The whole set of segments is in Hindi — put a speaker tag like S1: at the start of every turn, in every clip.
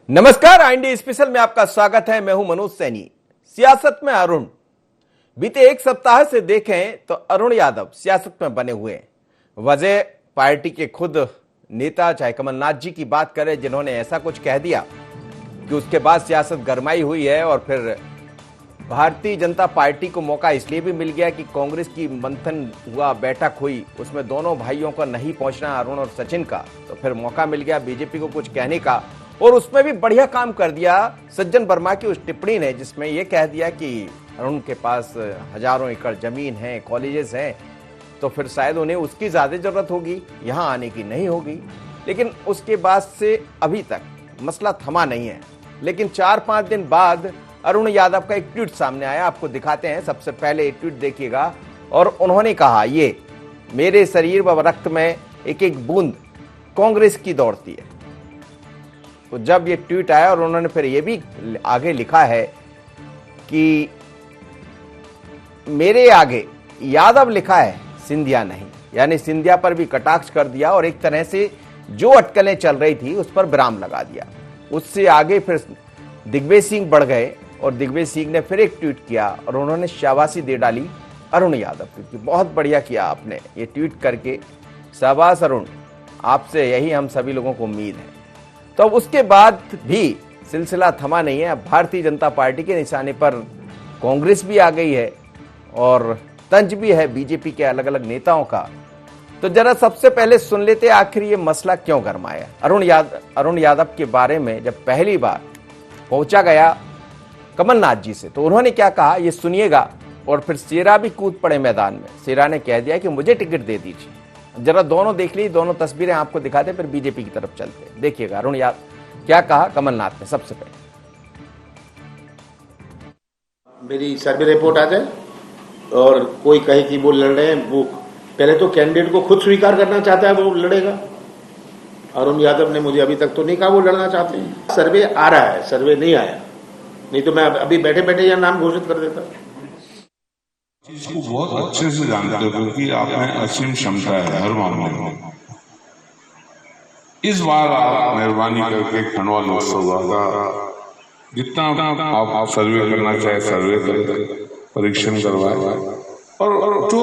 S1: नमस्कार, आईएनडी स्पेशल में आपका स्वागत है। मैं हूं मनोज सैनी। सियासत में अरुण, बीते एक सप्ताह से देखें तो अरुण यादव सियासत में बने हुए हैं। वजह पार्टी के खुद नेता चाहे कमलनाथ जी की बात करें, जिन्होंने ऐसा कुछ कह दिया कि उसके बाद सियासत गरमाई हुई है। और फिर भारतीय जनता पार्टी को मौका इसलिए भी मिल गया कि कांग्रेस की मंथन हुआ, बैठक हुई, उसमें दोनों भाइयों का नहीं पहुंचना, अरुण और सचिन का, तो फिर मौका मिल गया बीजेपी को कुछ कहने का। और उसमें भी बढ़िया काम कर दिया सज्जन वर्मा की उस टिप्पणी ने, जिसमें यह कह दिया कि अरुण के पास हजारों एकड़ जमीन है, कॉलेजेस हैं, तो फिर शायद उन्हें उसकी ज्यादा जरूरत होगी, यहां आने की नहीं होगी। लेकिन उसके बाद से अभी तक मसला थमा नहीं है। लेकिन 4-5 दिन बाद अरुण यादव का एक ट्वीट सामने आया, आपको दिखाते हैं। सबसे पहले एक ट्वीट देखिएगा। और उन्होंने कहा, ये मेरे शरीर व रक्त में एक एक बूंद कांग्रेस की दौड़ती है। तो जब ये ट्वीट आया, और उन्होंने फिर ये भी आगे लिखा है कि मेरे आगे यादव लिखा है, सिंधिया नहीं। यानी सिंधिया पर भी कटाक्ष कर दिया और एक तरह से जो अटकलें चल रही थी उस पर विराम लगा दिया। उससे आगे फिर दिग्विजय सिंह बढ़ गए और दिग्विजय सिंह ने फिर एक ट्वीट किया और उन्होंने शाबाशी दे डाली अरुण यादव की। बहुत बढ़िया किया आपने ये ट्वीट करके, शाबाश अरुण, आपसे यही हम सभी लोगों को उम्मीद है। तो अब उसके बाद भी सिलसिला थमा नहीं है। अब भारतीय जनता पार्टी के निशाने पर कांग्रेस भी आ गई है और तंज भी है बीजेपी के अलग अलग नेताओं का। तो जरा सबसे पहले सुन लेते आखिर ये मसला क्यों गरमाया। अरुण यादव के बारे में जब पहली बार पहुंचा गया कमलनाथ जी से, तो उन्होंने क्या कहा ये सुनिएगा। और फिर शेरा भी कूद पड़े मैदान में। शेरा ने कह दिया कि मुझे टिकट दे दीजिए। जरा दोनों देख ली, दोनों तस्वीरें आपको दिखाते, फिर बीजेपी की तरफ चलते। देखिएगा अरुण यादव क्या कहा कमलनाथ ने। सबसे पहले
S2: मेरी सर्वे रिपोर्ट आ जाए और कोई कहे कि वो लड़ रहे हैं, वो पहले तो कैंडिडेट को खुद स्वीकार करना चाहता है वो लड़ेगा। अरुण यादव ने मुझे अभी तक तो नहीं कहा वो लड़ना चाहते हैं। सर्वे आ रहा है, सर्वे नहीं आया, नहीं तो मैं अभी बैठे बैठे यह नाम घोषित कर देता।
S3: इसको बहुत अच्छे से जानते हो क्योंकि आप में असीम क्षमता है हर मामले में। इस बार आप मेहरबानी करके खंडवा लोकसभा का जितना आप सर्वे करना चाहे सर्वे करें, परीक्षण करवाए। और जो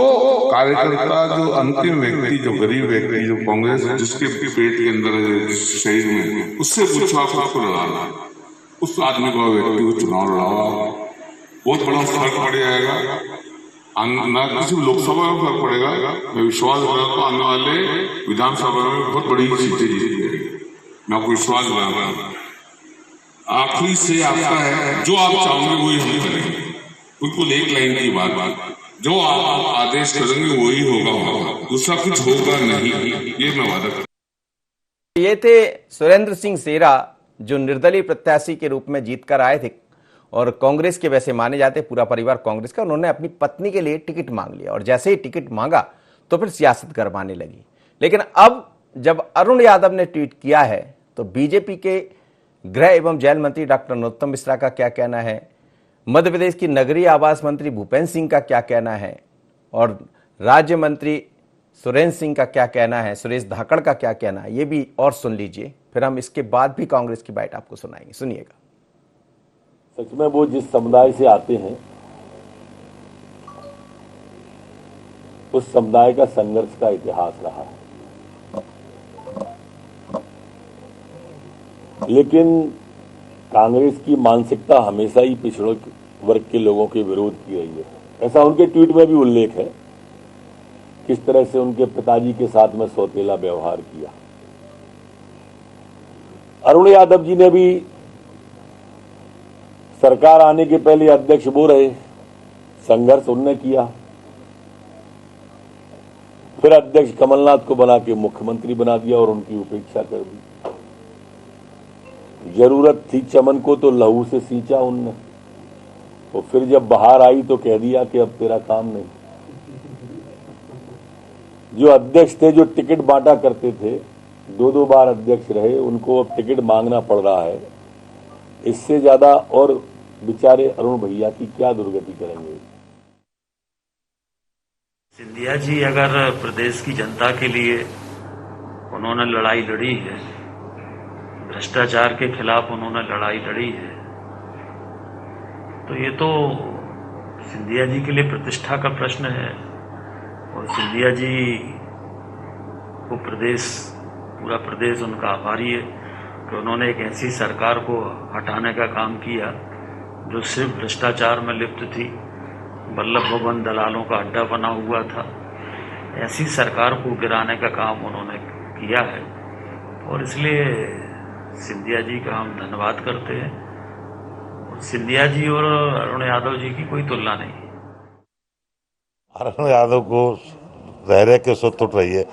S3: कार्यकर्ता, जो अंतिम व्यक्ति, जो गरीब व्यक्ति, जो कांग्रेस जिसके पेट के अंदर शरीर में, उससे पूछो आप उसको लड़ाना, उस आदमी को व्यक्ति को चुनाव लड़ाओ, बहुत बड़ा फर्क पड़ जाएगा। ना किसी लोकसभा में फर्क पड़ेगा, मैं विश्वास कर रहा हूँ आने वाले विधानसभा में बहुत बड़ी सीटें जीतेंगे। मैं आपको विश्वास दिलाता हूँ। आखिरी से आपका है, जो आप चाहोगे वही हम करेंगे। बिल्कुल एक लाइन की बात, जो आप आदेश करेंगे वही होगा, दूसरा कुछ होगा नहीं, ये मैं वादा करता हूं।
S1: ये थे सुरेंद्र सिंह शेरा, जो निर्दलीय प्रत्याशी के रूप में जीत कर आए थे और कांग्रेस के वैसे माने जाते, पूरा परिवार कांग्रेस का। उन्होंने अपनी पत्नी के लिए टिकट मांग लिया और जैसे ही टिकट मांगा तो फिर सियासत गरमाने लगी। लेकिन अब जब अरुण यादव ने ट्वीट किया है तो बीजेपी के गृह एवं जेल मंत्री डॉक्टर नरोत्तम मिश्रा का क्या कहना है, मध्य प्रदेश की नगरीय आवास मंत्री भूपेंद्र सिंह का क्या कहना है, और राज्य मंत्री सुरेंद्र सिंह का क्या कहना है, सुरेश धाकड़ का क्या कहना है, ये भी और सुन लीजिए। फिर हम इसके बाद भी कांग्रेस की बाइट आपको सुनाएंगे, सुनिएगा।
S4: सच में वो जिस समुदाय से आते हैं उस समुदाय का संघर्ष का इतिहास रहा है, लेकिन कांग्रेस की मानसिकता हमेशा ही पिछड़े वर्ग के लोगों के विरोध की रही है। ऐसा उनके ट्वीट में भी उल्लेख है, किस तरह से उनके पिताजी के साथ में सौतेला व्यवहार किया। अरुण यादव जी ने भी सरकार आने के पहले अध्यक्ष वो रहे, संघर्ष उनने किया, फिर अध्यक्ष कमलनाथ को बना के मुख्यमंत्री बना दिया और उनकी उपेक्षा कर दी। जरूरत थी चमन को तो लहू से सींचा उनने, तो फिर जब बाहर आई तो कह दिया कि अब तेरा काम नहीं। जो अध्यक्ष थे, जो टिकट बांटा करते थे, 2-2 बार अध्यक्ष रहे, उनको अब टिकट मांगना पड़ रहा है। इससे ज्यादा और बेचारे अरुण भैया की क्या दुर्गति करेंगे।
S5: सिंधिया जी अगर प्रदेश की जनता के लिए उन्होंने लड़ाई लड़ी है, भ्रष्टाचार के खिलाफ उन्होंने लड़ाई लड़ी है, तो ये तो सिंधिया जी के लिए प्रतिष्ठा का प्रश्न है। और सिंधिया जी को पूरा प्रदेश उनका आभारी है कि उन्होंने एक ऐसी सरकार को हटाने का काम किया जो सिर्फ भ्रष्टाचार में लिप्त थी, वल्लभ भवन दलालों का अड्डा बना हुआ था। ऐसी सरकार को गिराने का काम उन्होंने किया है और इसलिए सिंधिया जी का हम धन्यवाद करते हैं। सिंधिया जी और अरुण यादव जी की कोई तुलना नहीं।
S6: अरुण यादव को रह के सुत उठ रही है।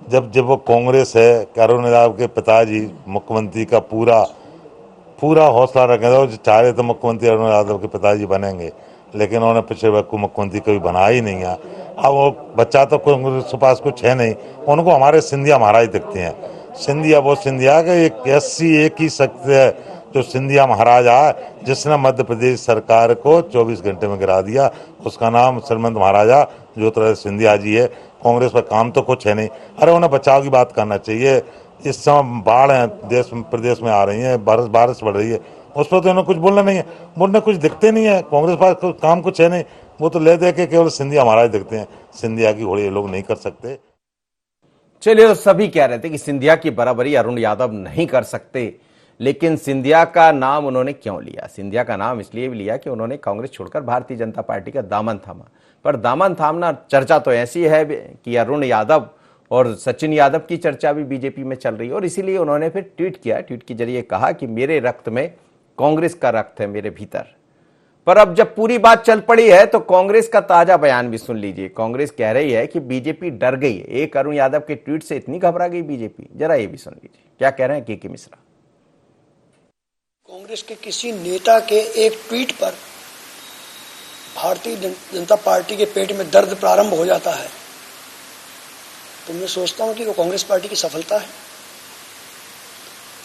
S6: जब वो कांग्रेस है, अरुण यादव के पिताजी मुख्यमंत्री का पूरा हौसला रखे थे, चाह रहे तो मुख्यमंत्री अरुण यादव के पिताजी बनेंगे, लेकिन उन्होंने पिछले वक्त को मुख्यमंत्री कभी बनाया ही नहीं है। अब वो बच्चा तो कांग्रेस के पास कुछ है नहीं, उनको हमारे सिंधिया महाराज दिखते हैं। सिंधिया वो सिंधिया का एक ऐसी एक ही शक्ति है जो सिंधिया महाराजा है, जिसने मध्य प्रदेश सरकार को 24 घंटे में गिरा दिया। उसका नाम श्रीमंत महाराजा ज्योतिरादित्य सिंधिया जी है। कांग्रेस पर काम तो कुछ है नहीं। अरे उन्हें बचाव की बात करना चाहिए। इस समय बाढ़ है प्रदेश में आ रही है, बारिश बढ़ रही है, उस पर तो इन्हें कुछ बोलना नहीं है। उन्हें कुछ दिखते नहीं है, कांग्रेस पास काम कुछ है नहीं, वो तो ले दे के केवल सिंधिया महाराज दिखते हैं। सिंधिया की घोड़ी ये लोग नहीं कर सकते।
S1: चलिए, तो सभी कह रहे थे कि सिंधिया की बराबरी अरुण यादव नहीं कर सकते, लेकिन सिंधिया का नाम उन्होंने क्यों लिया? सिंधिया का नाम इसलिए भी लिया कि उन्होंने कांग्रेस छोड़कर भारतीय जनता पार्टी का दामन थामा। पर दामन थामना, चर्चा तो ऐसी है कि अरुण यादव और सचिन यादव की चर्चा भी बीजेपी में चल रही है और इसीलिए उन्होंने फिर ट्वीट किया। ट्वीट के जरिए कहा कि मेरे रक्त में कांग्रेस का रक्त है, मेरे भीतर। पर अब जब पूरी बात चल पड़ी है तो कांग्रेस का ताजा बयान भी सुन लीजिए। कांग्रेस कह रही है कि बीजेपी डर गई है। एक अरुण यादव के ट्वीट से इतनी घबरा गई बीजेपी, जरा ये भी सुन लीजिए क्या कह रहे हैं के मिश्रा।
S7: कांग्रेस के किसी नेता के एक ट्वीट पर भारतीय जनता पार्टी के पेट में दर्द प्रारंभ हो जाता है तो मैं सोचता हूं कि वो कांग्रेस पार्टी की सफलता है।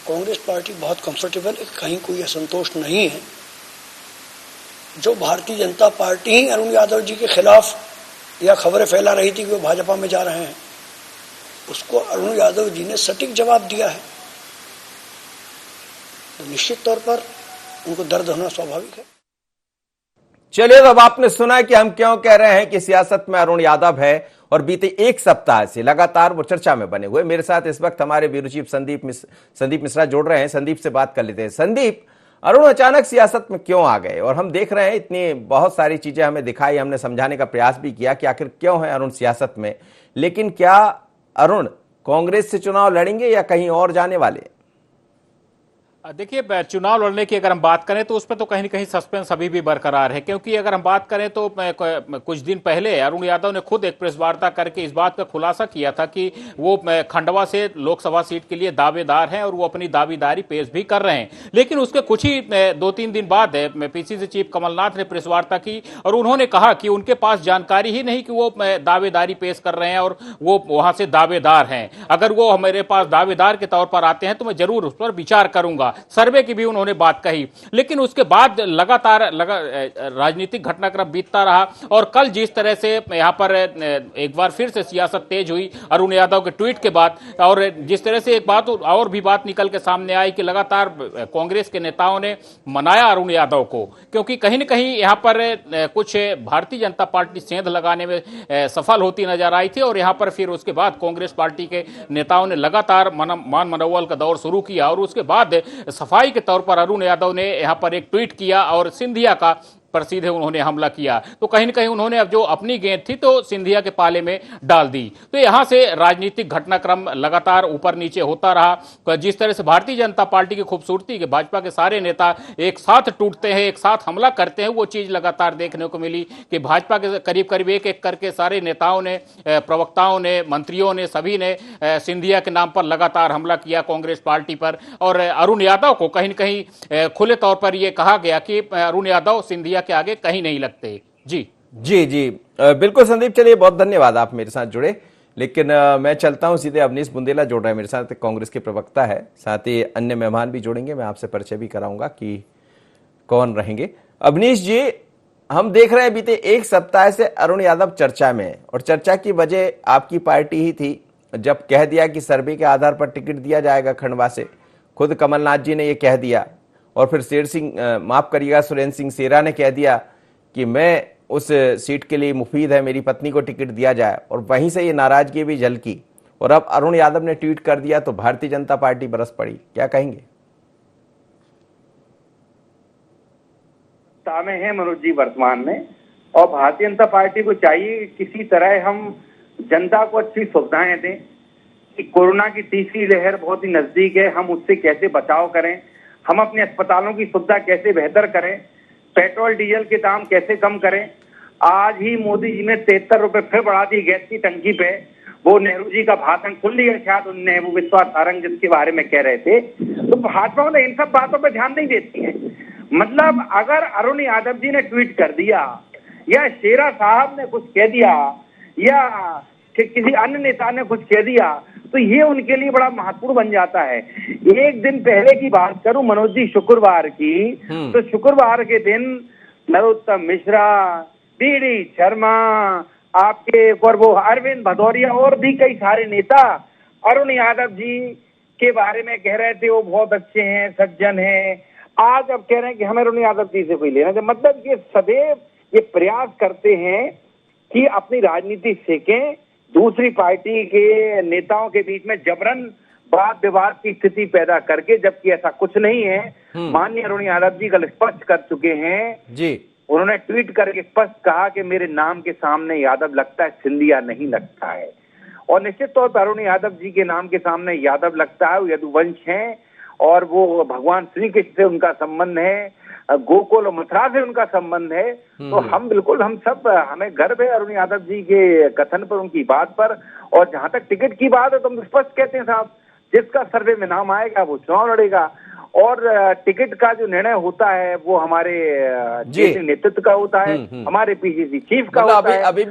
S7: कांग्रेस पार्टी बहुत कंफर्टेबल है, कहीं कोई असंतोष नहीं है। जो भारतीय जनता पार्टी ही अरुण यादव जी के खिलाफ या खबरें फैला रही थी कि वो भाजपा में जा रहे हैं, उसको अरुण यादव जी ने सटीक जवाब दिया है। तो निश्चित तौर पर उनको दर्द होना स्वाभाविक है।
S1: चलिए, तो अब आपने सुना कि हम क्यों कह रहे हैं कि सियासत में अरुण यादव है और बीते एक सप्ताह से लगातार वो चर्चा में बने हुए। मेरे साथ इस वक्त हमारे ब्यूरो चीफ संदीप मिश्रा जोड़ रहे हैं। संदीप से बात कर लेते हैं। संदीप, अरुण अचानक सियासत में क्यों आ गए? और हम देख रहे हैं इतनी बहुत सारी चीजें हमें दिखाई, हमने समझाने का प्रयास भी किया कि आखिर क्यों है अरुण सियासत में, लेकिन क्या अरुण कांग्रेस से चुनाव लड़ेंगे या कहीं और जाने वाले?
S8: देखिए, चुनाव लड़ने की अगर हम बात करें तो उस पर तो कहीं न कहीं सस्पेंस अभी भी बरकरार है, क्योंकि अगर हम बात करें तो कुछ दिन पहले अरुण यादव ने खुद एक प्रेस वार्ता करके इस बात का खुलासा किया था कि वो खंडवा से लोकसभा सीट के लिए दावेदार हैं और वो अपनी दावेदारी पेश भी कर रहे हैं। लेकिन उसके कुछ ही 2-3 दिन बाद पीसीसी चीफ कमलनाथ ने प्रेस वार्ता की और उन्होंने कहा कि उनके पास जानकारी ही नहीं कि वो दावेदारी पेश कर रहे हैं और वो वहां से दावेदार हैं। अगर वो हमारे पास दावेदार के तौर पर आते हैं तो मैं जरूर उस पर विचार करूंगा। सर्वे की भी उन्होंने बात कही। लेकिन उसके बाद लगातार राजनीतिक घटनाक्रम बीतता रहा और कल जिस तरह से यहां पर एक बार फिर से सियासत तेज हुई अरुण यादव के ट्वीट के बाद, और जिस तरह से एक बात और भी बात निकल के सामने आई कि लगातार कांग्रेस के नेताओं ने मनाया अरुण यादव को, क्योंकि कहीं न कहीं यहां पर कुछ भारतीय जनता पार्टी सेंध लगाने में सफल होती नजर आई थी और यहां पर फिर उसके बाद कांग्रेस पार्टी के नेताओं ने लगातार मान मनोबल का दौर शुरू किया और उसके बाद सफाई के तौर पर अरुण यादव ने यहां पर एक ट्वीट किया और सिंधिया का पर सीधे उन्होंने हमला किया। तो कहीं न कहीं उन्होंने अब जो अपनी गेंद थी तो सिंधिया के पाले में डाल दी। तो यहां से राजनीतिक घटनाक्रम लगातार ऊपर नीचे होता रहा। जिस तरह से भारतीय जनता पार्टी की खूबसूरती के भाजपा के सारे नेता एक साथ टूटते हैं, एक साथ हमला करते हैं, वो चीज लगातार देखने को मिली कि भाजपा के करीब करीब एक एक करके सारे नेताओं ने, प्रवक्ताओं ने, मंत्रियों ने, सभी ने सिंधिया के नाम पर लगातार हमला किया कांग्रेस पार्टी पर। और अरुण यादव को कहीं न कहीं खुले तौर पर यह कहा गया कि अरुण यादव सिंधिया के आगे कहीं नहीं लगते। जी
S1: जी जी बिल्कुल संदीप, चलिए बहुत धन्यवाद, आप मेरे साथ जुड़े। लेकिन मैं चलता हूं सीधे, अवनीश बुंदेला जोड़ रहा है मेरे साथ, कांग्रेस के प्रवक्ता है, साथ ही अन्य मेहमान भी जोड़ेंगे। मैं आपसे परिचय भी कराऊंगा कि कौन रहेंगे। अवनीश जी, हम देख रहे हैं बीते एक सप्ताह से अरुण यादव चर्चा में, और चर्चा की वजह आपकी पार्टी ही थी। जब कह दिया कि सर्वे के आधार पर टिकट दिया जाएगा खंडवा से, खुद कमलनाथ जी ने ये कह दिया, और फिर शेर सिंह, माफ करिएगा, सुरेंद्र सिंह सेरा ने कह दिया कि मैं उस सीट के लिए मुफीद है, मेरी पत्नी को टिकट दिया जाए, और वहीं से ये नाराजगी भी झलकी। और अब अरुण यादव ने ट्वीट कर दिया तो भारतीय जनता पार्टी बरस पड़ी। क्या कहेंगे?
S9: में है मनोज जी वर्तमान में, और भारतीय जनता पार्टी को चाहिए किसी तरह हम जनता को अच्छी सुविधाएं दें कि कोरोना की तीसरी लहर बहुत ही नजदीक है, हम उससे कैसे बचाव करें, हम अपने अस्पतालों की सुविधा कैसे बेहतर करें, पेट्रोल डीजल के दाम कैसे कम करें। आज ही मोदी जी ने 73 रुपए फिर बढ़ा दी गैस की टंकी पे। वो नेहरू जी का भाषण खुल लिया शायद उनने, वो विश्वास सारंग जिसके बारे में कह रहे थे। तो भाजपा वाले इन सब बातों पर ध्यान नहीं देती है। मतलब अगर अरुण यादव जी ने ट्वीट कर दिया, या शेरा साहब ने कुछ कह दिया, या किसी अन्य नेता ने कुछ कह दिया, तो ये उनके लिए बड़ा महत्वपूर्ण बन जाता है। एक दिन पहले की बात करूं मनोज जी, शुक्रवार की, तो शुक्रवार के दिन नरोत्तम मिश्रा, बीडी शर्मा, आपके और वो अरविंद भदौरिया और भी कई सारे नेता अरुण यादव जी के बारे में कह रहे थे वो बहुत अच्छे हैं, सज्जन हैं। आज अब कह रहे हैं कि हमें अरुण यादव जी से कोई लेना देना। मतलब ये सदैव ये प्रयास करते हैं कि अपनी राजनीति सेकें, दूसरी पार्टी के नेताओं के बीच में जबरन वाद विवाद की स्थिति पैदा करके, जबकि ऐसा कुछ नहीं है। माननीय अरुण यादव जी कल स्पष्ट कर चुके हैं जी, उन्होंने ट्वीट करके स्पष्ट कहा कि मेरे नाम के सामने यादव लगता है, सिंधिया नहीं लगता है। और निश्चित तौर पर अरुण यादव जी के नाम के सामने यादव लगता है, वो यदुवंश हैं और वो भगवान श्री कृष्ण से उनका संबंध है, गोकुल और मथुरा से उनका संबंध है। तो हम बिल्कुल, हम सब, हमें गर्व है अरुण यादव जी के कथन पर, उनकी बात पर। और जहां तक टिकट की बात है तो हम स्पष्ट कहते हैं साहब, जिसका सर्वे में नाम आएगा वो चुनाव लड़ेगा, और टिकट का जो निर्णय होता है वो हमारे नेतृत्व का होता है, हमारे पीसीसी चीफ का होता है।
S1: अभी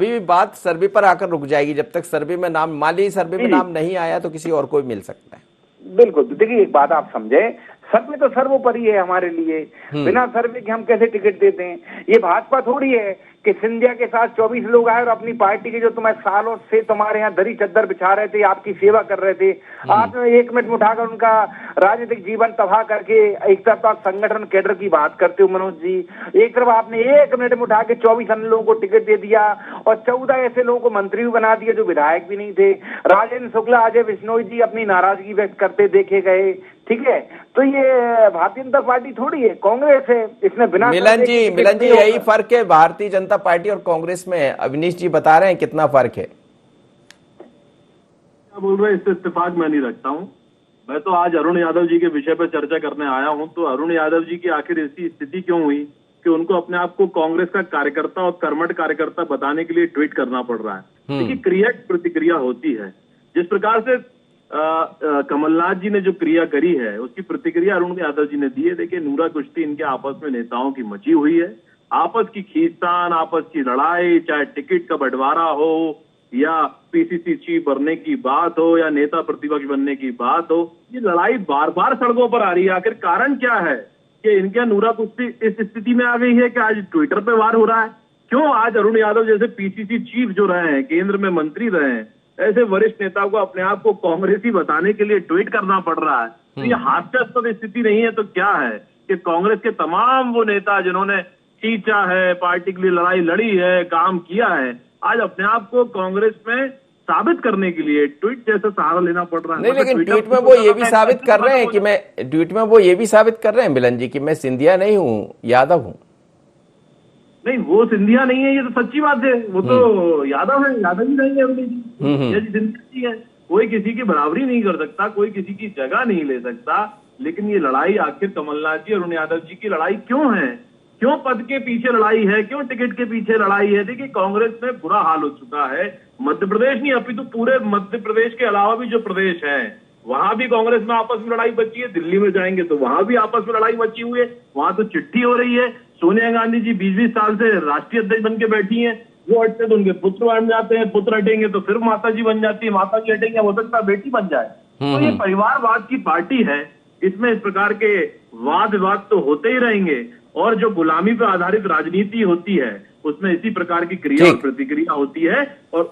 S1: भी बात सर्वे पर आकर रुक जाएगी। जब तक सर्वे में नाम, मान लीजिए सर्वे में नाम नहीं आया तो किसी और को मिल सकता है।
S9: बिल्कुल, देखिए एक बात आप समझे, सर्वे तो सर्वोपरि है हमारे लिए। बिना सर्वे के हम कैसे टिकट देते हैं? ये भाजपा थोड़ी है कि सिंधिया के साथ 24 लोग आए और अपनी पार्टी के जो तुम्हारे सालों से तुम्हारे यहाँ दरी चद्दर बिछा रहे थे, आपकी सेवा कर रहे थे, आपने 1 मिनट में उठाकर उनका राजनीतिक जीवन तबाह करके एक तरफ आप संगठन कैडर की बात करते हो मनोज जी, एक तरफ आपने 1 मिनट में उठा के 24 अन्य लोगों को टिकट दे दिया और 14 ऐसे लोगों को मंत्री भी बना दिया जो विधायक भी नहीं थे। राजेंद्र शुक्ला, अजय बिश्नोई जी अपनी नाराजगी व्यक्त करते देखे गए। ठीक है, तो ये भारतीय जनता पार्टी थोड़ी है, कांग्रेस है। इसमें बिना
S1: मिलन जी यही फर्क है भारतीय जनता पार्टी और कांग्रेस में। अविनीश जी बता रहे हैं कितना फर्क है।
S10: क्या बोल रहे हैं, इससे इत्तेफाक मैं नहीं रखता हूँ। मैं तो आज अरुण यादव जी के विषय पर चर्चा करने आया हूँ। तो अरुण यादव जी की आखिर ऐसी स्थिति क्यों हुई कि उनको अपने आप को कांग्रेस का कार्यकर्ता और कर्मठ कार्यकर्ता बताने के लिए ट्वीट करना पड़ रहा है? देखिए, क्रिया प्रतिक्रिया होती है। जिस प्रकार से कमलनाथ जी ने जो क्रिया करी है उसकी प्रतिक्रिया अरुण यादव जी ने दी है। देखिए, नूरा कुश्ती इनके आपस में नेताओं की मची हुई है, आपस की खींचतान, आपस की लड़ाई, चाहे टिकट का बंटवारा हो या पीसीसी चीफ बनने की बात हो या नेता प्रतिपक्ष बनने की बात हो, ये लड़ाई बार बार सड़कों पर आ रही है। आखिर कारण क्या है कि इनके नूरा कुश्ती इस स्थिति में आ गई है कि आज ट्विटर पे वार हो रहा है? क्यों आज अरुण यादव जैसे पीसीसी चीफ जो रहे हैं, केंद्र में मंत्री रहे हैं, ऐसे वरिष्ठ नेता को अपने आप को कांग्रेसी बताने के लिए ट्वीट करना पड़ रहा है? तो ये हास्यास्पद स्थिति नहीं है तो क्या है कि कांग्रेस के तमाम वो नेता जिन्होंने खींचा है, पार्टी के लिए लड़ाई लड़ी है, काम किया है, आज अपने आप को कांग्रेस में साबित करने के लिए ट्वीट जैसा सहारा लेना पड़ रहा है।
S1: नहीं, लेकिन ट्वीट में वो ये भी साबित कर रहे हैं कि मैं, ट्वीट में वो ये भी साबित कर रहे हैं मिलन जी कि मैं सिंधिया नहीं हूँ, यादव हूँ।
S10: नहीं, वो सिंधिया नहीं है, ये तो सच्ची बात है। वो तो यादव है, यादव ही नहीं है अरुण जी, सिंधिया है। कोई किसी की बराबरी नहीं कर सकता, कोई किसी की जगह नहीं ले सकता। लेकिन ये लड़ाई आखिर कमलनाथ जी, अरुण यादव जी की लड़ाई क्यों है? क्यों पद के पीछे लड़ाई है? क्यों टिकट के पीछे लड़ाई है? देखिए, कांग्रेस में बुरा हाल हो चुका है। मध्य प्रदेश नहीं, अपितु पूरे मध्य प्रदेश के अलावा भी जो प्रदेश है वहां भी कांग्रेस में आपस में लड़ाई बची है। दिल्ली में जाएंगे तो वहां भी आपस में लड़ाई बची हुई है। वहां तो चिट्ठी हो रही है। सोनिया गांधी जी 20-20 साल से राष्ट्रीय अध्यक्ष बन के बैठी हैं। वो हटते तो उनके पुत्र बन जाते हैं, पुत्र हटेंगे तो फिर माता जी बन जाती है, माता जी हटेंगे हो सकता है बेटी बन जाए। तो ये परिवारवाद की पार्टी है, इसमें इस प्रकार के वाद विवाद तो होते ही रहेंगे। और जो गुलामी पर आधारित राजनीति होती है उसमें इसी प्रकार की क्रिया और प्रतिक्रिया होती है। और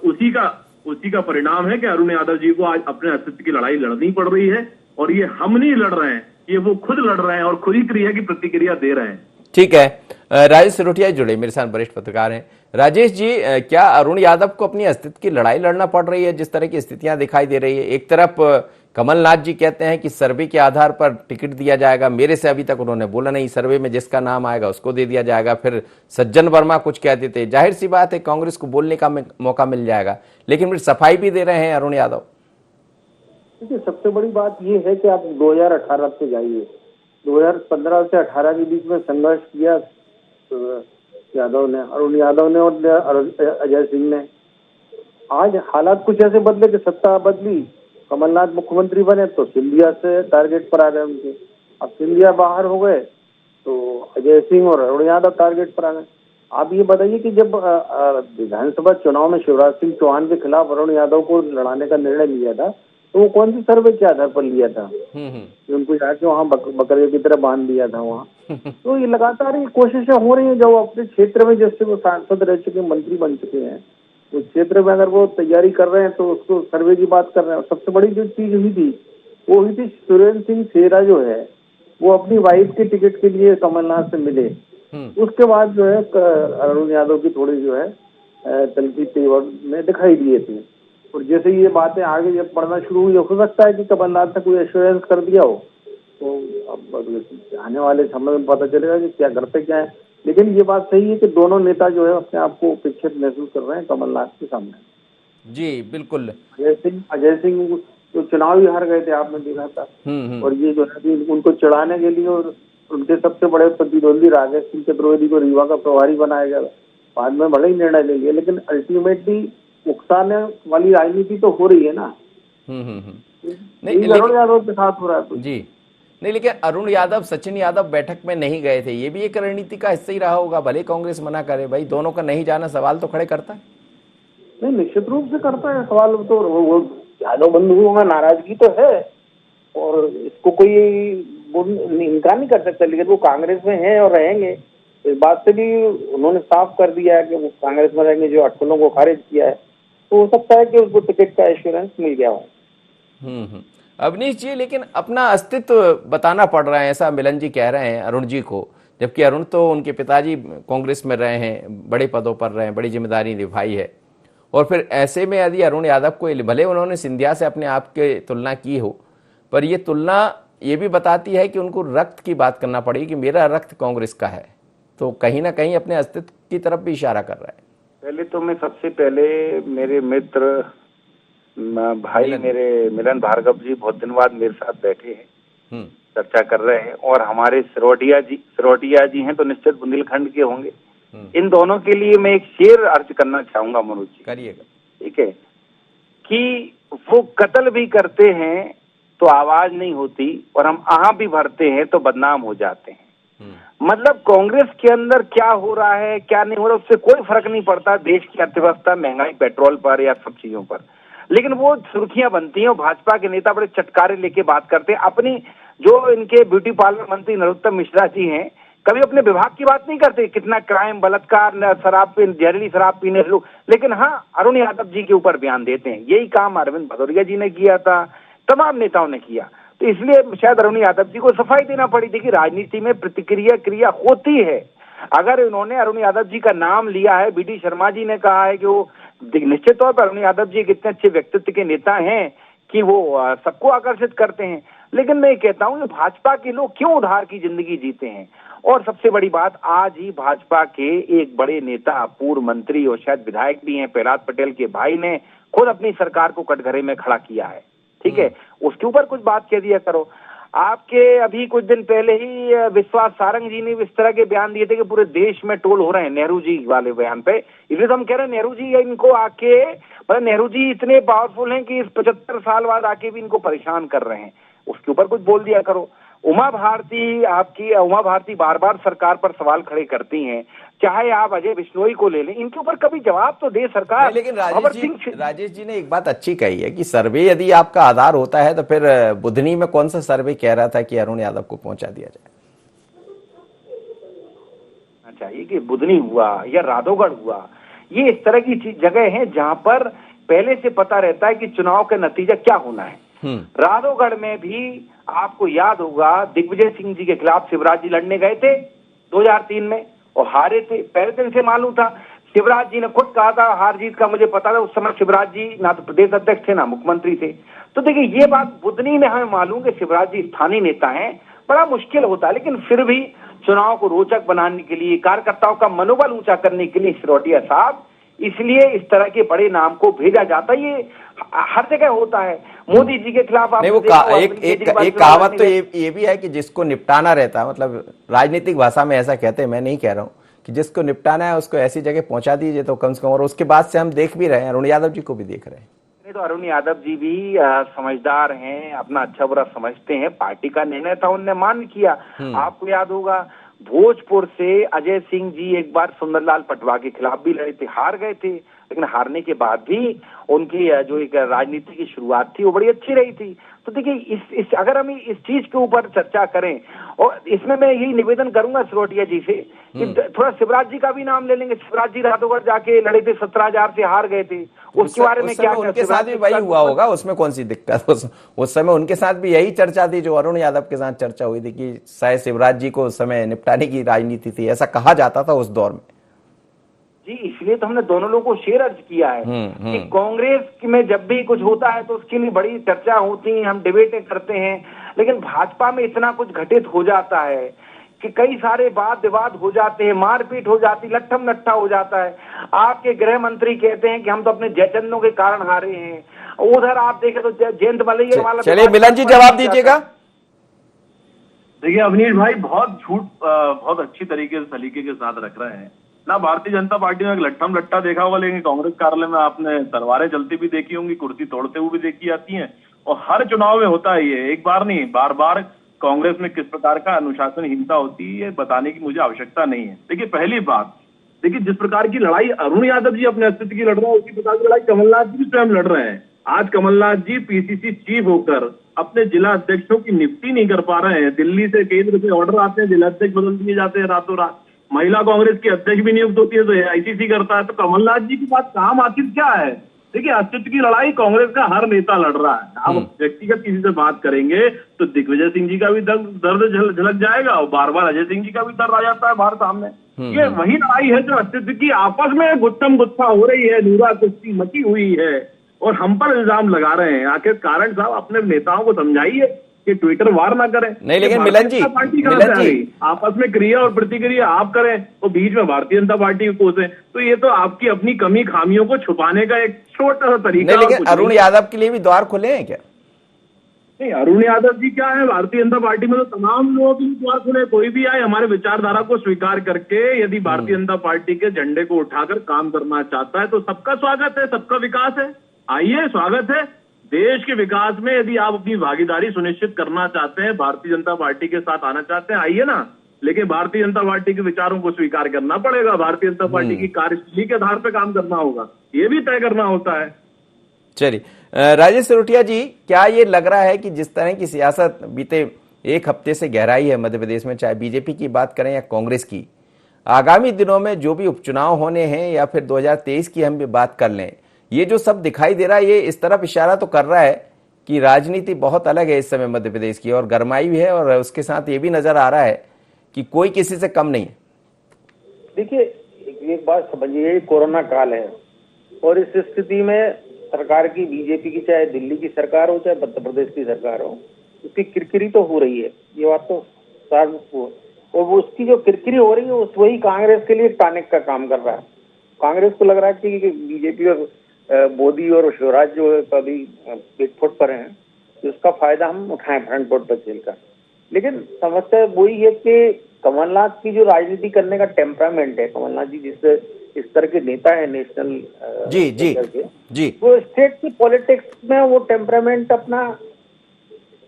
S10: उसी का परिणाम है कि अरुण यादव जी को आज अपने अस्तित्व की लड़ाई लड़नी पड़ रही है। और ये हम नहीं लड़ रहे हैं, ये वो खुद लड़ रहे हैं और खुद ही क्रिया की प्रतिक्रिया दे रहे हैं।
S1: ठीक है, राजेश सिरोठिया जुड़े मेरे साथ, वरिष्ठ पत्रकार हैं। राजेश जी, क्या अरुण यादव को अपनी अस्तित्व की लड़ाई लड़ना पड़ रही है जिस तरह की स्थितियां दिखाई दे रही है? एक तरफ कमलनाथ जी कहते हैं कि सर्वे के आधार पर टिकट दिया जाएगा, मेरे से अभी तक उन्होंने बोला नहीं, सर्वे में जिसका नाम आएगा उसको दे दिया जाएगा। फिर सज्जन वर्मा कुछ कह देते, जाहिर सी बात है कांग्रेस को बोलने का मौका मिल जाएगा, लेकिन फिर सफाई भी दे रहे हैं अरुण यादव।
S11: देखिए, सबसे बड़ी बात यह है कि आप 2018 से जाइए, 2015 से 18 के बीच में संघर्ष किया यादव ने, अरुण यादव ने और अजय सिंह ने। आज हालात कुछ ऐसे बदले कि सत्ता बदली, कमलनाथ मुख्यमंत्री बने तो सिंधिया से टारगेट पर आ गए उनके। अब सिंधिया बाहर हो गए तो अजय सिंह और अरुण यादव टारगेट पर आ गए। आप ये बताइए कि जब विधानसभा चुनाव में शिवराज सिंह चौहान के खिलाफ अरुण यादव को लड़ाने का निर्णय लिया था तो वो कौन सी सर्वे के आधार पर लिया था? उनको जाके वहाँ बकरे की तरह बांध दिया था वहाँ। तो ये लगातार ये कोशिशें हो रही हैं, जो अपने क्षेत्र में जैसे वो सांसद रह चुके, मंत्री बन चुके हैं, उस क्षेत्र में अगर वो तैयारी कर रहे हैं तो उसको सर्वे की बात कर रहे हैं। सबसे बड़ी जो चीज हुई थी वो हुई थी, सुरेंद्र सिंह सेरा जो है वो अपनी वाइफ के टिकट के लिए कमलनाथ से मिले। उसके बाद जो है अरुण यादव की थोड़ी जो है तलखी तेवर में दिखाई दिए थे। और जैसे ये बातें आगे जब पढ़ना शुरू हुई, हो सकता है कि कमलनाथ ने कोई एश्योरेंस कर दिया हो, तो अब आने वाले समय में पता चलेगा कि क्या करते क्या है। लेकिन ये बात सही है कि दोनों नेता जो है अपने आप को उपेक्षित महसूस कर रहे हैं कमलनाथ के सामने।
S1: जी बिल्कुल।
S11: अजय सिंह तो चुनाव ही हार गए थे, आपने देखा था। और ये जो है उनको चढ़ाने के लिए और उनके सबसे बड़े प्रतिद्वंदी राजेश सिंह चतुर्वेदी को रीवा का प्रभारी बनाया गया। बाद में भले ही निर्णय ले लिया, लेकिन अल्टीमेटली उकसाने वाली राजनीति तो हो रही है ना। नहीं, अरुण यादव के साथ हो रहा है
S1: जी नहीं, लेकिन अरुण यादव सचिन यादव बैठक में नहीं गए थे, ये भी एक रणनीति का हिस्सा ही रहा होगा। भले कांग्रेस मना करे, भाई दोनों का नहीं जाना सवाल तो खड़े करता है।
S11: नहीं, निश्चित रूप से करता है सवाल। तो वो यादव बंधुओं में नाराजगी तो है और इसको कोई इनकार नहीं कर सकता, लेकिन वो कांग्रेस में हैं और रहेंगे। इस बात से भी उन्होंने साफ कर दिया है कि वो कांग्रेस में रहेंगे, जो अटकलों को खारिज किया है। तो हो सकता है कि उसको टिकट का एश्योरेंस मिल गया हो।
S1: अवनीश जी, लेकिन अपना अस्तित्व बताना पड़ रहा है, ऐसा मिलन जी कह रहे हैं अरुण जी को, जबकि अरुण तो उनके पिताजी कांग्रेस में रहे हैं, बड़े पदों पर रहे हैं, बड़ी जिम्मेदारी निभाई है। और फिर ऐसे में यदि अरुण यादव को, भले उन्होंने सिंधिया से अपने आप की तुलना की हो, पर ये तुलना ये भी बताती है कि उनको रक्त की बात करना पड़ेगी कि मेरा रक्त कांग्रेस का है, तो कहीं ना कहीं अपने अस्तित्व की तरफ भी इशारा कर रहा है।
S12: पहले तो मैं सबसे पहले मेरे मित्र भाई मेरे मिलन भार्गव जी बहुत दिन बाद मेरे साथ बैठे हैं, चर्चा कर रहे हैं। और हमारे सिरोटिया जी हैं तो निश्चित बुंदेलखंड के होंगे। इन दोनों के लिए मैं एक शेर अर्ज करना चाहूंगा मनोज जी।
S1: करिएगा।
S12: ठीक है, कि वो कत्ल भी करते हैं तो आवाज नहीं होती और हम आहा भी भरते हैं तो बदनाम हो जाते हैं। मतलब कांग्रेस के अंदर क्या हो रहा है क्या नहीं हो रहा उससे कोई फर्क नहीं पड़ता, देश की अर्थव्यवस्था, महंगाई, पेट्रोल पर या सब चीजों पर, लेकिन वो सुर्खियां बनती हैं और भाजपा के नेता बड़े चटकारे लेके बात करते हैं। अपनी जो इनके ब्यूटी पार्लर मंत्री नरोत्तम मिश्रा जी हैं, कभी अपने विभाग की बात नहीं करते, कितना क्राइम, बलात्कार, शराब पे, जहरीली शराब पीने लोग, लेकिन हाँ अरुण यादव जी के ऊपर बयान देते हैं। यही काम अरविंद भदौरिया जी ने किया था, तमाम नेताओं ने किया। तो इसलिए शायद अरुण यादव जी को सफाई देना पड़ी। देखिए, राजनीति में प्रतिक्रिया क्रिया होती है। अगर इन्होंने अरुण यादव जी का नाम लिया है, बीडी शर्मा जी ने कहा है कि वो निश्चित तौर पर अरुण यादव जी एक इतने अच्छे व्यक्तित्व के नेता हैं कि वो सबको आकर्षित करते हैं। लेकिन मैं कहता हूं कि भाजपा के लोग क्यों उधार की जिंदगी जीते हैं। और सबसे बड़ी बात, आज ही भाजपा के एक बड़े नेता, पूर्व मंत्री और शायद विधायक भी हैं, प्रहलाद पटेल के भाई ने खुद अपनी सरकार को कटघरे में खड़ा किया है। ठीक है, उसके ऊपर कुछ बात कह दिया करो। आपके अभी कुछ दिन पहले ही विश्वास सारंग जी ने इस तरह के बयान दिए थे कि पूरे देश में टोल हो रहे हैं नेहरू जी वाले बयान पे। इसलिए तो हम कह रहे हैं नेहरू जी इनको आके, मतलब नेहरू जी इतने पावरफुल हैं कि इस 75 साल बाद आके भी इनको परेशान कर रहे हैं। उसके ऊपर कुछ बोल दिया करो। उमा भारती बार बार सरकार पर सवाल खड़े करती हैं, चाहे आप अजय बिश्नोई को ले लें, इनके ऊपर कभी जवाब तो दे सरकार।
S1: लेकिन राजेश जी ने एक बात अच्छी कही है कि सर्वे यदि आपका आधार होता है तो फिर बुधनी में कौन सा सर्वे कह रहा था कि अरुण यादव को पहुंचा दिया जाए।
S12: चाहिए कि बुधनी हुआ या राधोगढ़ हुआ, ये इस तरह की जगह है जहां पर पहले से पता रहता है कि चुनाव का नतीजा क्या होना है। राधोगढ़ में भी आपको याद होगा दिग्विजय सिंह जी के खिलाफ शिवराज जी लड़ने गए थे 2003 में और हारे थे। पहले दिन से मालूम था, शिवराज जी ने खुद कहा था, हार जीत का मुझे पता था। उस समय शिवराज जी ना तो प्रदेश अध्यक्ष थे ना मुख्यमंत्री थे। तो देखिए ये बात बुधनी में हमें मालूम कि शिवराज जी स्थानीय नेता हैं, बड़ा मुश्किल होता है, लेकिन फिर भी चुनाव को रोचक बनाने के लिए, कार्यकर्ताओं का मनोबल ऊंचा करने के लिए सिरोटिया साहब इसलिए इस तरह के बड़े नाम को भेजा जाता है। ये हर जगह होता है। मोदी जी के खिलाफ
S1: नहीं, वो एक कहावत तो ये भी है कि जिसको निपटाना रहता है, मतलब राजनीतिक भाषा में ऐसा कहते हैं, मैं नहीं कह रहा हूं कि जिसको निपटाना है उसको ऐसी जगह पहुंचा दीजिए तो कम से कम। और उसके बाद से हम देख भी रहे हैं, अरुण यादव जी को भी देख रहे हैं।
S12: नहीं तो अरुण यादव जी भी समझदार हैं, अपना अच्छा बुरा समझते हैं। पार्टी का निर्णय था, उनने मान किया। आपको याद होगा भोजपुर से अजय सिंह जी एक बार सुंदरलाल पटवा के खिलाफ भी लड़े थे, हार गए थे, लेकिन हारने के बाद भी उनकी जो एक राजनीति की शुरुआत थी वो बड़ी अच्छी रही थी। तो देखिए इस अगर हम इस चीज के ऊपर चर्चा करें, और इसमें मैं यही निवेदन करूंगा सिरोटिया जी से कि थोड़ा शिवराज जी का भी नाम ले लेंगे। शिवराज जी राधोगढ़ जाके लड़े थे, 17,000 से हार गए थे। उसके बारे में क्या,
S1: उनके साथ भी वही हुआ होगा, उसमें कौन सी दिक्कत। उस समय उनके साथ भी यही चर्चा थी जो अरुण यादव के साथ चर्चा हुई थी कि शायद शिवराज जी को उस समय निपटाने की राजनीति थी, ऐसा कहा जाता था उस दौर में।
S12: जी इसलिए तो हमने दोनों लोगों को शेयर अर्ज किया है कि कांग्रेस में जब भी कुछ होता है तो उसके लिए बड़ी चर्चा होती है, हम डिबेटें करते हैं, लेकिन भाजपा में इतना कुछ घटित हो जाता है कि कई सारे वाद विवाद हो जाते हैं, मारपीट हो जाती, लट्ठम लट्ठा हो जाता है। आपके गृह मंत्री कहते हैं कि हम तो अपने जयचंदों के कारण हारे हैं, उधर आप देखें तो जयंत मलैया वाला।
S1: चलिए मिलन जी जवाब दीजिएगा।
S10: देखिए अवनीश भाई बहुत झूठ बहुत अच्छी तरीके से सलीके के साथ रख रहे हैं ना। भारतीय जनता पार्टी में लट्ठम लट्ठा देखा होगा, लेकिन कांग्रेस कार्यालय में आपने तलवारें चलती भी देखी होंगी, कुर्सी तोड़ते हुए भी देखी जाती हैं, और हर चुनाव में होता है ये, एक बार नहीं बार बार। कांग्रेस में किस प्रकार का अनुशासनहीनता होती है बताने की मुझे आवश्यकता नहीं है। देखिए पहली बात, देखिए जिस प्रकार की लड़ाई अरुण यादव जी अपने अस्तित्व की लड़ रहे हैं, उसी प्रकार की लड़ाई कमलनाथ जी भी स्वयं लड़ रहे हैं। आज कमलनाथ जी पीसीसी चीफ होकर अपने जिला अध्यक्षों की नियुक्ति नहीं कर पा रहे हैं। दिल्ली से केंद्र से ऑर्डर आते हैं, जिला अध्यक्ष बदल दिए जाते हैं रातों रात। महिला कांग्रेस की अध्यक्ष भी नियुक्त होती है तो एआईसीसी करता है। तो कमलनाथ जी के पास काम आखिर क्या है? देखिए अस्तित्व की लड़ाई कांग्रेस का हर नेता लड़ रहा है। आप व्यक्तिगत किसी से बात करेंगे तो दिग्विजय सिंह जी का भी दर्द झलक जाएगा, और बार बार अजय सिंह जी का भी दर्द आ जाता है बाहर सामने। ये वही लड़ाई है जो अस्तित्व की आपस में गुत्थम गुत्था हो रही है, नूरा कुश्ती मची हुई है, और हम पर इल्जाम लगा रहे हैं। आखिर कारण साहब अपने नेताओं को समझाइए कि ट्विटर वार ना करें।
S1: नहीं लेकिन मिलन जी
S10: आपस में क्रिया और प्रतिक्रिया आप करें और बीच में भारतीय जनता पार्टी को कोसें, तो ये तो आपकी अपनी कमी खामियों को छुपाने का एक छोटा सा तरीका।
S1: नहीं लेकिन अरुण यादव के लिए भी द्वार खुले हैं क्या?
S10: नहीं अरुण यादव जी क्या है, भारतीय जनता पार्टी में तो तमाम लोगों के द्वार खुले, कोई भी आए हमारे विचारधारा को स्वीकार करके यदि भारतीय जनता पार्टी के झंडे को उठाकर काम करना चाहता है तो सबका स्वागत है, सबका विकास है, आइए स्वागत है। देश के विकास में यदि आप अपनी भागीदारी सुनिश्चित करना चाहते हैं, भारतीय जनता पार्टी के साथ आना चाहते हैं, आइए ना। लेकिन भारतीय जनता पार्टी के विचारों को स्वीकार करना पड़ेगा, भारतीय जनता पार्टी की कार्यशैली के आधार पर काम करना होगा, ये भी तय करना होता है।
S1: चलिए राजेश सिरोटिया जी, क्या ये लग रहा है कि जिस तरह की सियासत बीते एक हफ्ते से गहराई है मध्य प्रदेश में, चाहे बीजेपी की बात करें या कांग्रेस की, आगामी दिनों में जो भी उपचुनाव होने हैं या फिर 2023 की हम भी बात कर लें, ये जो सब दिखाई दे रहा है ये इस तरफ इशारा तो कर रहा है कि राजनीति बहुत अलग है इस समय मध्य प्रदेश की, और गरमाई भी है, और उसके साथ ये भी नजर आ रहा है कि कोई किसी से कम नहीं है।
S11: देखिए एक बात समझिए, कोरोना काल है और इस स्थिति में सरकार की, बीजेपी की, चाहे दिल्ली की सरकार हो चाहे मध्य प्रदेश की सरकार हो, उसकी किरकिरी तो हो रही है, ये बात तो सार्वभौमिक। और वो उसकी जो किरकिरी हो रही है वही कांग्रेस के लिए टानिक का काम कर रहा है। कांग्रेस को लग रहा है कि बीजेपी और मोदी और शिवराज जो है कभी बैकफुट पर हैं, तो उसका फायदा हम उठाएं फ्रंट फुट पर खेलकर। लेकिन समस्या वही है कि कमलनाथ की जो राजनीति करने का टेम्परामेंट है, कमलनाथ जी जिस इस तरह के नेता है नेशनल
S1: जी
S11: वो स्टेट की पॉलिटिक्स में वो टेम्परामेंट अपना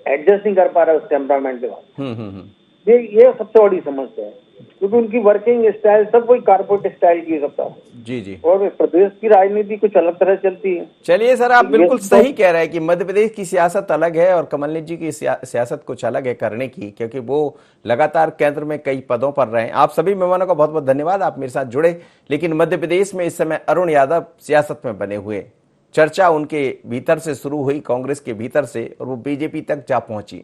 S11: एडजस्ट नहीं कर पा रहा उस टेम्परामेंट के बाद। ये सबसे बड़ी समस्या है, क्योंकि उनकी वर्किंग स्टाइल सब कोई कारपोरेट स्टाइल की सबका।
S1: जी
S11: और प्रदेश की राजनीति कुछ अलग तरह चलती है।
S1: चलिए सर, आप बिल्कुल सही कह रहे हैं कि मध्य प्रदेश की सियासत अलग है और कमलनाथ जी की सियासत कुछ अलग है करने की, क्योंकि वो लगातार केंद्र में कई पदों पर रहे। आप सभी मेहमानों का बहुत बहुत धन्यवाद, आप मेरे साथ जुड़े। लेकिन मध्य प्रदेश में इस समय अरुण यादव सियासत में बने हुए। चर्चा उनके भीतर से शुरू हुई, कांग्रेस के भीतर से, और वो बीजेपी तक जा पहुंची।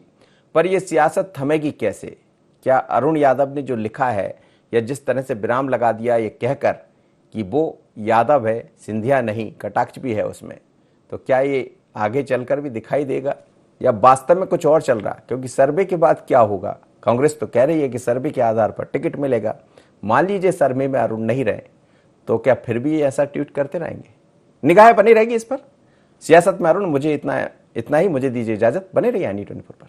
S1: पर ये सियासत थमेगी कैसे? क्या अरुण यादव ने जो लिखा है या जिस तरह से विराम लगा दिया ये कहकर कि वो यादव है, सिंधिया नहीं, कटाक्ष भी है उसमें, तो क्या ये आगे चलकर भी दिखाई देगा या वास्तव में कुछ और चल रहा? क्योंकि सर्वे के बाद क्या होगा? कांग्रेस तो कह रही है कि सर्वे के आधार पर टिकट मिलेगा। मान लीजिए सर्वे में अरुण नहीं रहे तो क्या फिर भी ऐसा ट्वीट करते रहेंगे? निगाहें बनी रहेगी इस पर। सियासत में अरुण, मुझे इतना ही, मुझे दीजिए इजाजत। बने रहिए N24 पर।